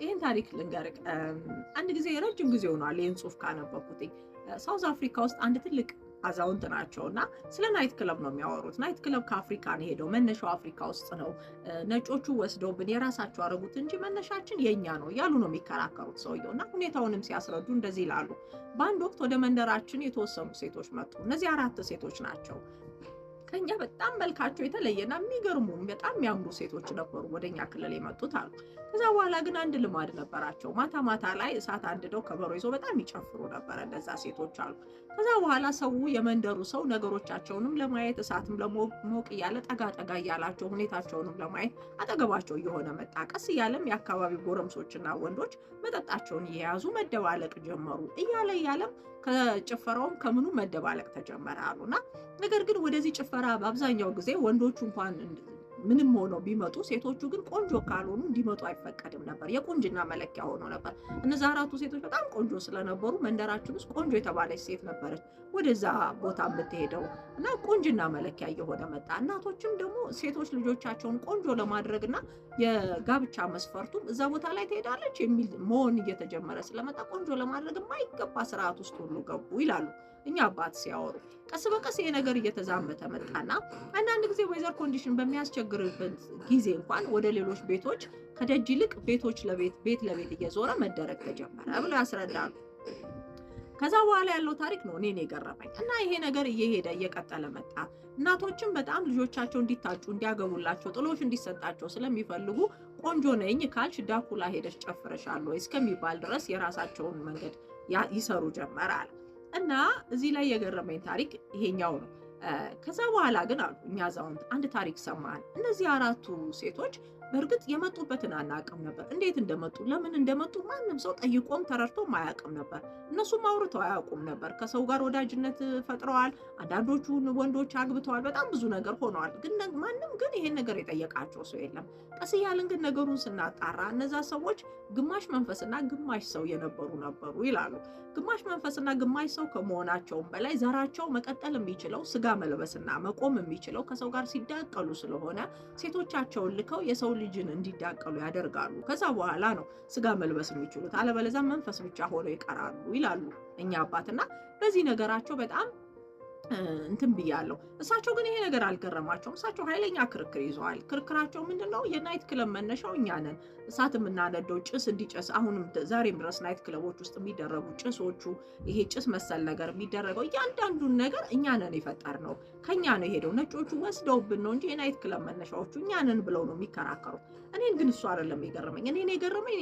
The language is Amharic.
ይሄን ታሪክ ልንገርህ። አንድ ጊዜ ረጅም ጊዜ ሆኗል ይሄን ጽሁፍ ካነበብኩት። ሳውዝ አፍሪካ ውስጥ አንድ ትልቅ አዛውንት ናቸውና ስለ ናይት ክለብ ነው የሚያወሩት። ናይት ክለብ ከአፍሪካ ነው ሄደው መነሻው አፍሪካ ውስጥ ነው፣ ነጮቹ ወስደውብን የራሳቸው አረጉት እንጂ መነሻችን የኛ ነው ያሉ ነው የሚከራከሩት ሰውየውና ሁኔታውንም ሲያስረዱ እንደዚህ ይላሉ። በአንድ ወቅት ወደ መንደራችን የተወሰኑ ሴቶች መጡ። እነዚህ 4 ሴቶች ናቸው። ከኛ በጣም መልካቸው የተለየና የሚገርሙ በጣም የሚያምሩ ሴቶች ነበሩ ወደኛ ክልል የመጡት አሉ። ከዛ በኋላ ግን አንድ ልማድ ነበራቸው። ማታ ማታ ላይ እሳት አንድደው ከበሮ ይዘው በጣም ይጨፍሩ ነበር እነዛ ሴቶች አሉ። ከዛ በኋላ ሰው የመንደሩ ሰው ነገሮቻቸውንም ለማየት እሳትም ለሞቅ እያለ ጠጋ ጠጋ እያላቸው ሁኔታቸውንም ለማየት አጠገባቸው እየሆነ መጣ። ቀስ እያለም የአካባቢው ጎረምሶችና ወንዶች መጠጣቸውን እየያዙ መደባለቅ ጀመሩ። እያለም ከጭፈራውም ከምኑ መደባለቅ ተጀመረ አሉና ነገር ግን ወደዚህ ጭፈራ በአብዛኛው ጊዜ ወንዶቹ እንኳን ምንም ሆነው ቢመጡ ሴቶቹ ግን ቆንጆ ካልሆኑ እንዲመጡ አይፈቀድም ነበር። የቁንጅና መለኪያ ሆኖ ነበር። እነዛ 4ቱ ሴቶች በጣም ቆንጆ ስለነበሩ መንደራችን ውስጥ ቆንጆ የተባለች ሴት ነበረች ወደዛ ቦታ የምትሄደው እና ቆንጅና መለኪያ እየሆነ መጣ። እናቶችም ደግሞ ሴቶች ልጆቻቸውን ቆንጆ ለማድረግና የጋብቻ መስፈርቱም እዛ ቦታ ላይ ትሄዳለች የሚል መሆን እየተጀመረ ስለመጣ ቆንጆ ለማድረግ የማይገባ ስርዓት ውስጥ ሁሉ ገቡ ይላሉ እኛ አባት ሲያወሩ። ቀስ በቀስ ይሄ ነገር እየተዛመተ መጣና አንዳንድ ጊዜ ዌዘር ኮንዲሽን በሚያስቸግርበት ጊዜ እንኳን ወደ ሌሎች ቤቶች ከደጅ ይልቅ ቤት ለቤት እየዞረ መደረግ ተጀመረ ብለው ያስረዳሉ። ከዛ በኋላ ያለው ታሪክ ነው እኔን የገረመኝ እና ይሄ ነገር እየሄደ እየቀጠለ መጣ። እናቶችም በጣም ልጆቻቸው እንዲታጩ እንዲያገቡላቸው ጥሎሽ እንዲሰጣቸው ስለሚፈልጉ ቆንጆ ነኝ ካልሽ ዳኩላ ሄደሽ ጨፍረሻል ወይ እስከሚባል ድረስ የራሳቸውን መንገድ ይሰሩ ጀመር አለ እና እዚህ ላይ የገረመኝ ታሪክ ይሄኛው ነው። ከዛ በኋላ ግን አሉ እኛ አዛውንት አንድ ታሪክ ሰማን። እነዚህ 4ቱ ሴቶች በእርግጥ የመጡበትን አናውቅም ነበር። እንዴት እንደመጡ ለምን እንደመጡ ማንም ሰው ጠይቆም ተረድቶም አያውቅም ነበር። እነሱም አውርተው አያውቁም ነበር። ከሰው ጋር ወዳጅነት ፈጥረዋል። አንዳንዶቹ ወንዶች አግብተዋል። በጣም ብዙ ነገር ሆነዋል። ግን ማንም ግን ይሄን ነገር የጠየቃቸው ሰው የለም። ቀስ እያልን ግን ነገሩን ስናጣራ እነዛ ሰዎች ግማሽ መንፈስና ግማሽ ሰው የነበሩ ነበሩ ይላሉ። ግማሽ መንፈስና ግማሽ ሰው ከመሆናቸውም በላይ ዘራቸው መቀጠል የሚችለው ስጋ መልበስና መቆም የሚችለው ከሰው ጋር ሲዳቀሉ ስለሆነ ሴቶቻቸውን ልከው የሰው ልጅን እንዲዳቀሉ ያደርጋሉ። ከዛ በኋላ ነው ስጋ መልበስ የሚችሉት፣ አለበለዚያ መንፈስ ብቻ ሆነው ይቀራሉ ይላሉ እኛ አባትና በዚህ ነገራቸው በጣም እንትን ብያለሁ። እሳቸው ግን ይሄ ነገር አልገረማቸውም። እሳቸው ኃይለኛ ክርክር ይዘዋል። ክርክራቸው ምንድነው? የናይት ክለብ መነሻው እኛ ነን። እሳት የምናነደው ጭስ እንዲጨስ አሁንም ዛሬም ድረስ ናይት ክለቦች ውስጥ የሚደረጉ ጭሶቹ ይሄ ጭስ መሰል ነገር የሚደረገው እያንዳንዱን ነገር እኛ ነን የፈጠርነው፣ ከኛ ነው የሄደው። ነጮቹ ወስደውብን ነው እንጂ የናይት ክለብ መነሻዎቹ እኛ ነን ብለው ነው የሚከራከሩት። እኔን ግን እሱ አይደለም የገረመኝ። እኔን የገረመኝ